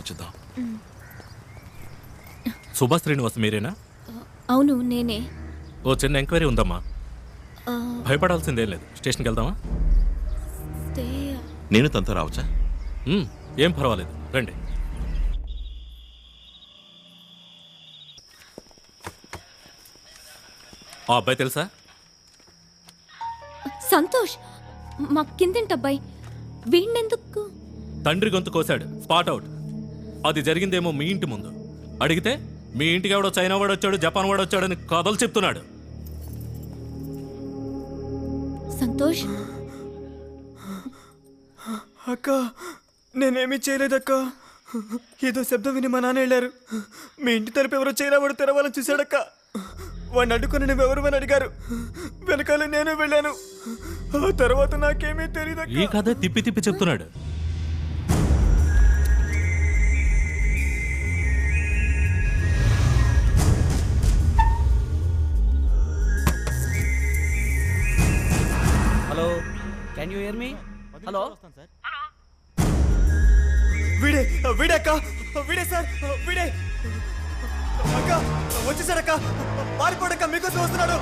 ఆలోచిద్దాం. సుభాష్ శ్రీనివాస్ మీరేనా? అవును నేనే. ఓ చిన్న ఎంక్వైరీ ఉందమ్మా. భయపడాల్సిందేం లేదు. స్టేషన్కి వెళ్దామా? నేను తనతో రావచ్చా? ఏం పర్వాలేదు, రండి. ఆ అబ్బాయి తెలుసా? సంతోష్, మా కిందింటి అబ్బాయి. వీణెందుకు? తండ్రి గొంతు కోశాడు, స్పాట్ అవుట్. అది జరిగిందేమో మీ ఇంటి ముందు. అడిగితే మీ ఇంటికి ఎవడో చైనా వాడు వచ్చాడు, జపాన్ వాడు వచ్చాడని కథలు చెప్తున్నాడు. సంతోష్, అక్క నేనేమీ చేయలేదక్క. ఏదో శబ్దం విని మా నాన్న వెళ్ళారు. మీ ఇంటి తలుపు ఎవరో చైనా వాడు తెరవాలని చూశాడక్క. వాడిని అడ్డుకొని నువ్వెవరు అని అడిగారు. వెనకాల నేను వెళ్ళాను. ఆ తర్వాత నాకేమీ తెలియదు. ఈ కథ తిప్పి తిప్పి చెప్తున్నాడు. Hello, can you here me? Hello, వీడే వీడే అక్క, వీడే సార్, వీడే అక్క. వచ్చేసాడక్క, పారిపోడక్క, మీకోసం వస్తున్నాడు.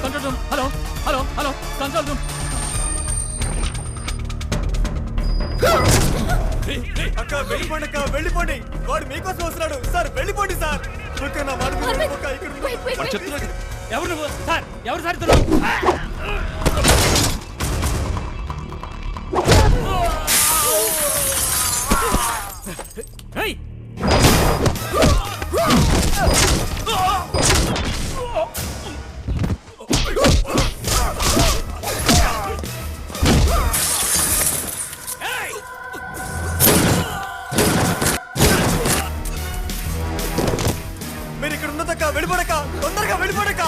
Control room. Hello hello hello, control room. అక్క వెళ్ళిపోండి అక్క, వెళ్ళిపోండి. వాడు మీకోసం వస్తున్నాడు సార్, వెళ్ళిపోండి సార్. నా మాట ఎవరు నువ్వు? సార్ ఎవరు సార్ ఇతను? మీరు ఇక్కడ ఉన్నదక్క, వెళ్ళిపోడక్క, తొందరగా వెళ్ళిపోడక్క.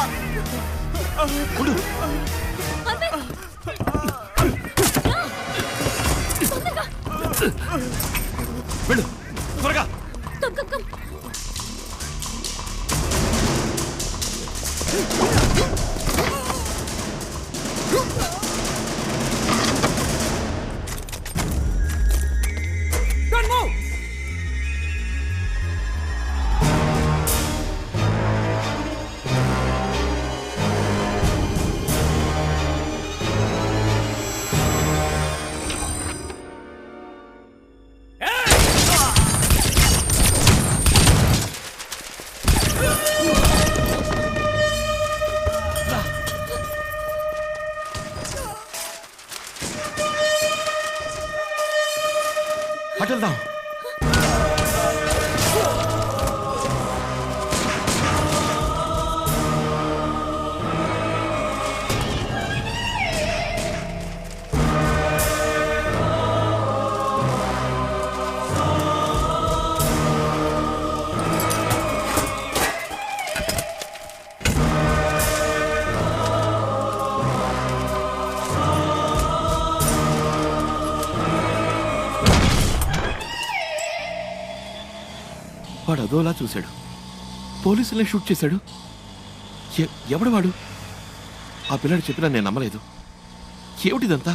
వెళ్ళు త్వరగా. అటెళ్దాం. వాడు అదోలా చూశాడు, పోలీసులే షూట్ చేశాడు. ఎవడు వాడు? ఆ పిల్లాడు చెప్పినా నేను నమ్మలేదు. ఏమిటిదంతా?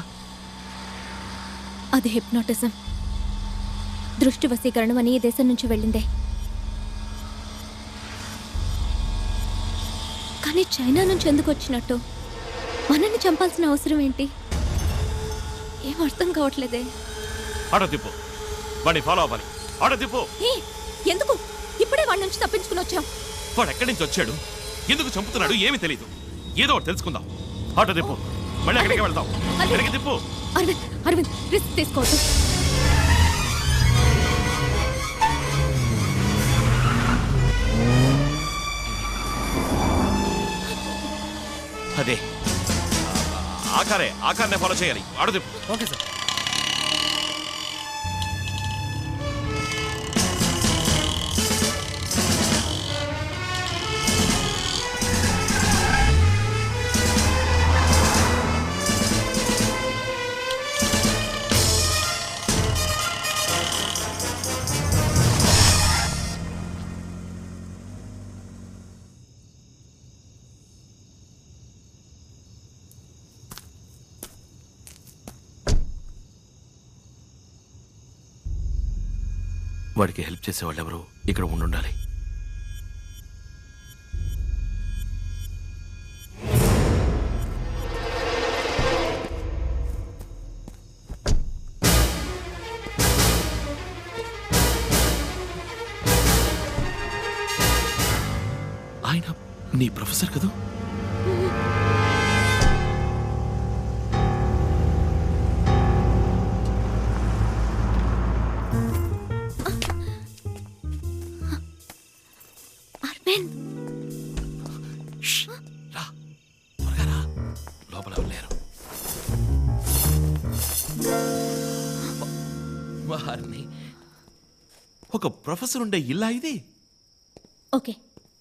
అది హిప్నాటిజం, దృష్టి వశీకరణం అని ఈ దేశం నుంచి వెళ్ళిందే. కానీ చైనా నుంచి ఎందుకు వచ్చినట్టు? మనల్ని చంపాల్సిన అవసరం ఏంటి? ఏం అర్థం కావట్లేదే. ఆటో తిప్పు, వాడిని ఫాలో అవ్వాలి. ఆటో తిప్పు. ఎందుకు? ఇప్పుడే వాడి నుంచి తప్పించుకుని వచ్చాం. వాడు ఎక్కడి నుంచి వచ్చాడు, ఎందుకు చంపుతున్నాడు ఏమీ తెలీదు. ఏదో ఒకటి తెలుసుకుందాం. ఆటో తిప్పు, మళ్ళీ అక్కడికి వెళ్దాం. అక్కడికి తిప్పు. అరవింద్, అరవింద్ రిస్క్ తీసుకోవద్దు. అదే ఆకార్నే ఫాలో చేయాలి. ఆటో తిప్పు. Okay sir. వాడికి హెల్ప్ చేసేవాళ్ళు ఎవరు ఇక్కడ ఉండాలి. ఆయన నీ ప్రొఫెసర్ కదా? అరవింద్, రా, త్వరగా రా. లోపల ఎవరు లేరు. వారిని ఒక ప్రొఫెసర్ ఉండే ఇల్లా ఇది? ఓకే,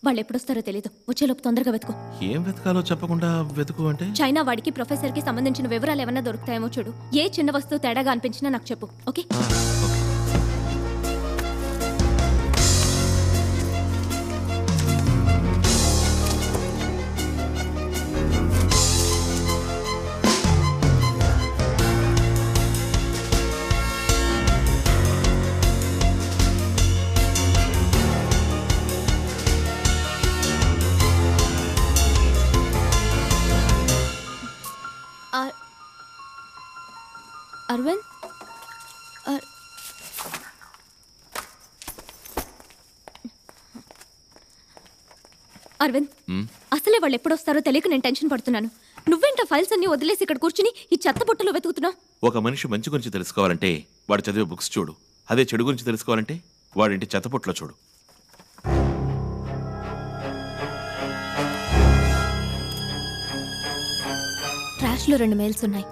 వాళ్ళు ఎప్పుడొస్తారో తెలీదు. వచ్చేలోపు తొందరగా వెతుకు. ఏం వెతకాలో చెప్పకుండా వెతుకు అంటే? చైనా వాడికి ప్రొఫెసర్కి సంబంధించిన వివరాలు ఏమైనా దొరుకుతాయేమో చూడు. ఏ చిన్న వస్తువు తేడాగా అనిపించినా నాకు చెప్పు. ఓకే? ఓకే. అరవింద్, అరవింద్, అసలే వాళ్ళు ఎప్పుడొస్తారో తెలియక నేను టెన్షన్ పడుతున్నాను. నువ్వేంట ఫైల్స్ అన్ని వదిలేసి ఇక్కడ కూర్చుని ఈ చెత్త బుట్టలో వెతుకుతున్నావు? ఒక మనిషి మంచి గురించి తెలుసుకోవాలంటే వాడు చదివే బుక్స్ చూడు. అదే చెడు గురించి తెలుసుకోవాలంటే వాడింటి చెత్తపొట్లో చూడు. ట్రాష్లో 2 మెయిల్స్ ఉన్నాయి.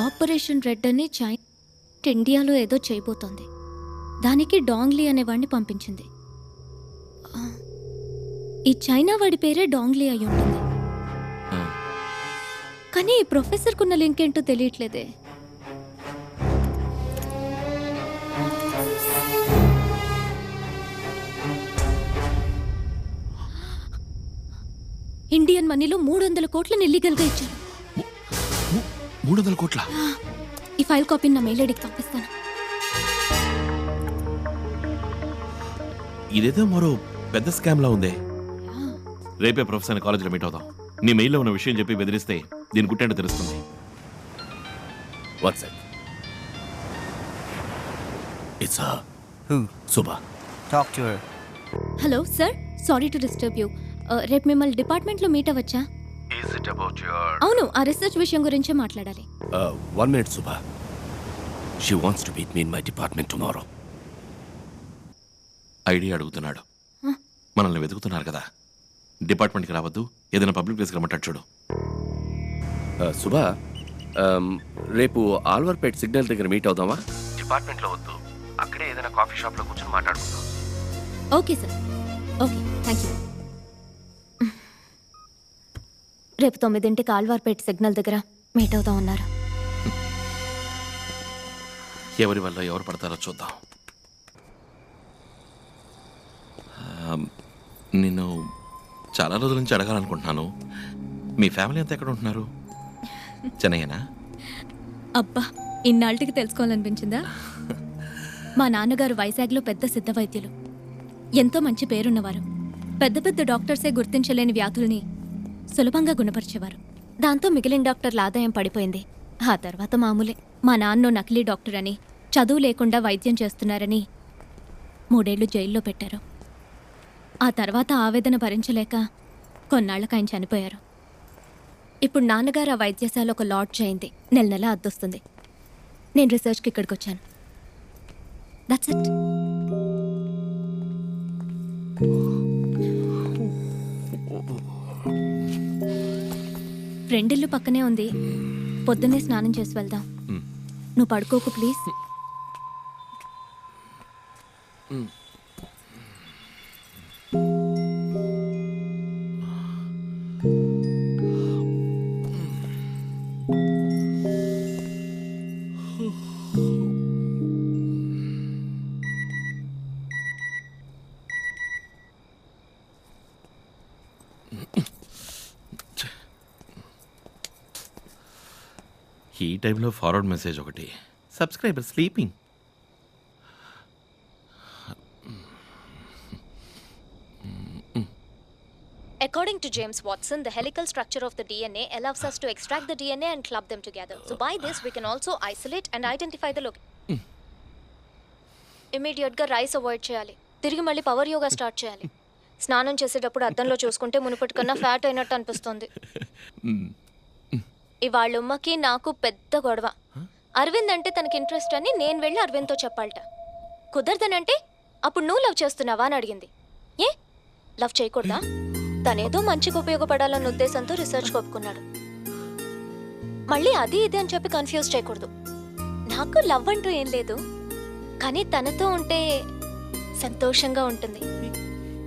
ఆపరేషన్ రెడ్ అని చైనా ఇండియాలో ఏదో చేయబోతోంది. దానికి డాంగ్లీ అనేవాడిని పంపించింది. ఈ చైనా వాడి పేరే డాంగ్లీ అయి ఉంటుంది. కానీ ఈ ప్రొఫెసర్కున్న లింక్ ఏంటో తెలియట్లేదే. ఇండియన్ మనీలో 300 కోట్లను ఇల్లీగల్గా ఇచ్చారు. 300 కోట్ల? ఈ ఫైల్ కాపీని నా మెయిల్ ఐడికి పంపిస్తాను. ఇదేదో మరో పెద్ద స్కామ్ లా ఉందే. రేపే ప్రొఫెసర్ కాలేజీలో మీట్ అవుదాం. నీ మెయిల్లో ఉన్న విషయం చెప్పి బెదిరిస్తే దీని గుట్టేంటో తెలుస్తుంది. WhatsApp. It's her. Who? Subha. Talk to her. Hello sir, sorry to disturb you. రేపు మిమ్మల్ని డిపార్ట్మెంట్లో meet అవ్వచ్చా? Is it about your... అవును, ఆ రీసెర్చ్ విషయం గురించే మాట్లాడాలి. 1 minute, Subha. She wants to meet me in my department tomorrow. Idea అడుగుతున్నాడు. మనల్ని వెతుకుతున్నారు కదా, డిపార్ట్మెంట్కి రావద్దు, ఏదైనా పబ్లిక్ ప్లేస్కి రమ్మంటాడు చూడు. Subha, రేపు ఆల్వర్పేట్ సిగ్నల్ దగ్గర మీట్ అవుదామా? డిపార్ట్మెంట్లో వద్దు, అక్కడే ఏదైనా కాఫీ షాప్లో కూర్చొని మాట్లాడుకుందాం. Okay sir, okay, thank you. రేపు 9ంటికి ఆల్వార్పేట్ సిగ్నల్ దగ్గర మీట్ అవుదాం అన్నారు. ఎవరి వల్ల ఎవరు పడతారో చూద్దాం. నిన్ను చాలా రోజుల నుంచి అడగాలనుకుంటున్నాను. మీ ఫ్యామిలీ అంతా ఎక్కడ ఉంటున్నారు? చెన్నైనా? అబ్బా, ఇన్నాళ్ళకి తెలుసుకోవాలనిపించిందా? మా నాన్నగారు వైజాగ్లో పెద్ద సిద్ధ వైద్యులు. ఎంతో మంచి పేరున్నవారు. పెద్ద పెద్ద డాక్టర్సే గుర్తించలేని వ్యాధుల్ని సులభంగా గుణపరిచేవారు. దాంతో మిగిలిన డాక్టర్ల ఆదాయం పడిపోయింది. ఆ తర్వాత మామూలే. మా నాన్నో నకిలీ డాక్టర్ అని, చదువు లేకుండా వైద్యం చేస్తున్నారని 3 ఏళ్లు జైల్లో పెట్టారు. ఆ తర్వాత ఆవేదన భరించలేక కొన్నాళ్ళకి ఆయన చనిపోయారు. ఇప్పుడు నాన్నగారు ఆ వైద్యశాల ఒక లాడ్జ్ అయింది. నెల అద్దొస్తుంది. నేను రీసెర్చ్కి ఇక్కడికి వచ్చాను. That's it. ఫ్రెండ్ ఇల్లు పక్కనే ఉంది. పొద్దున్నే స్నానం చేసి వెళ్దాం. నువ్వు పడుకోకు ప్లీజ్. ఈ టైంలో ఫార్వర్డ్ మెసేజ్ ఒకటి, subscriber sleeping. According to James Watson, the helical structure of the DNA allows us to extract the DNA and club them together. So by this, we can also isolate and identify the location. Immediate గా rice avoid చేయాలి. తిరిగి మళ్ళీ power yoga start చేయాలి. స్నానం చేసేటప్పుడు అద్దంలో చూసుకుంటే మునుపటి కన్నా ఫ్యాట్ అయినట్టు అనిపిస్తుంది. ఇవాళ ఉమ్మకి నాకు పెద్ద గొడవ. అరవింద్ అంటే తనకి ఇంట్రెస్ట్ అని నేను వెళ్ళి అరవింద్తో చెప్పాలట. కుదరదనంటే అప్పుడు నువ్వు లవ్ చేస్తున్నావా అని అడిగింది. ఏ లవ్ చేయకూడదా? తనేదో మంచిగా ఉపయోగపడాలన్న ఉద్దేశంతో రీసెర్చ్ ఒప్పుకున్నాడు. మళ్ళీ అది ఇది అని చెప్పి కన్ఫ్యూజ్ చేయకూడదు. నాకు లవ్ అంటూ ఏం లేదు, కానీ తనతో ఉంటే సంతోషంగా ఉంటుంది,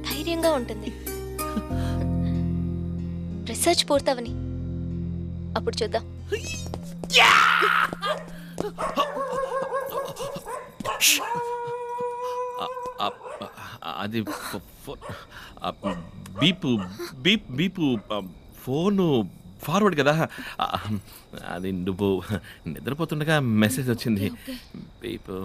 ధైర్యంగా ఉంటుంది. రీసెర్చ్ పూర్తవని అప్పుడు చూద్దాం. అది బీపు బీప్ బీపు ఫోను ఫార్వర్డ్ కదా, అది నువ్వు నిద్రపోతుండగా మెసేజ్ వచ్చింది. బీపు